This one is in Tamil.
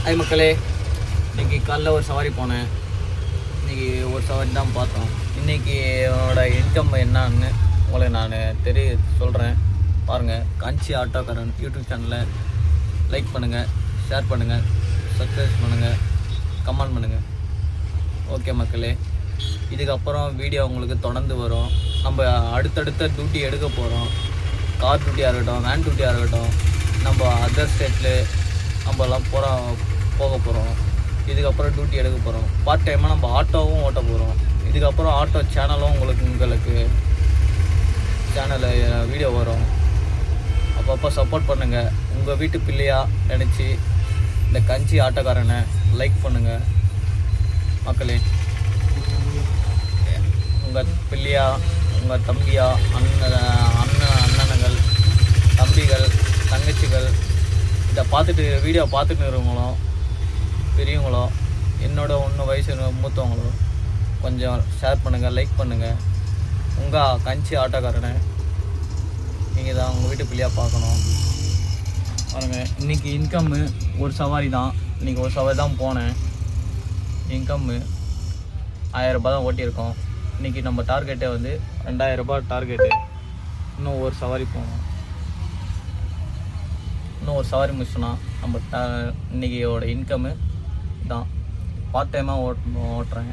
ஹாய் மக்களே, இன்றைக்கி காலைல ஒரு சவாரி போனேன். இன்றைக்கி ஒரு சவாரி தான் பார்த்தோம். இன்றைக்கி என்னோட இன்கம் என்னான்னு உங்களை நான் சொல்கிறேன். பாருங்கள், காஞ்சி ஆட்டோக்காரன் யூடியூப் சேனலில் லைக் பண்ணுங்கள், ஷேர் பண்ணுங்கள், சப்ஸ்கிரைப் பண்ணுங்கள், கமெண்ட் பண்ணுங்கள். ஓகே மக்களே, இதுக்கப்புறம் வீடியோ உங்களுக்கு தொடர்ந்து வரும். நம்ம அடுத்தடுத்த டியூட்டி எடுக்க போகிறோம். கார் டியூட்டியாக இருக்கட்டும், வேன் டியூட்டியாக இருக்கட்டும், நம்ம அதர் ஸ்டேட்டில் நம்மலாம் போக போகிறோம். இதுக்கப்புறம் டியூட்டி எடுக்க போகிறோம். பார்ட் டைமாக நம்ம ஆட்டோவும் ஓட்ட போகிறோம். இதுக்கப்புறம் ஆட்டோ சேனலும் உங்களுக்கு சேனலில் வீடியோ வரும். அப்பப்போ சப்போர்ட் பண்ணுங்கள். உங்கள் வீட்டு பிள்ளையாக நினச்சி இந்த கஞ்சி ஆட்டோக்காரனை லைக் பண்ணுங்கள் மக்களே. உங்கள் பிள்ளையா, உங்கள் தம்பியா, அண்ணனுங்கள், தம்பிகள், தங்கச்சிகள், இதை வீடியோ பார்த்துட்டு இருக்கிறவங்களோ, பெரியவங்களோ, என்னோட 1 வயசு மூத்தவங்களோ கொஞ்சம் ஷேர் பண்ணுங்கள், லைக் பண்ணுங்கள். உங்கள் கஞ்சி ஆட்டோக்காரனை நீங்கள் தான் உங்கள் வீட்டு பிள்ளையாக பார்க்கணும். பாருங்கள், இன்றைக்கி இன்கம்மு ஒரு சவாரி தான். இன்றைக்கி ஒரு சவாரி தான் போனேன். இன்கம்மு 1000 ரூபாய் தான் ஓட்டியிருக்கோம். இன்றைக்கி நம்ம டார்கெட்டே 2000 ரூபாய் டார்கெட்டு. இன்னும் ஒரு சவாரி போகணும். இன்னும் ஒரு சவாரி முடிச்சோன்னா நம்ம இன்றைக்கியோட இன்கம்மு தான். பார்ட் டைமாக ஓட்டுறேன்.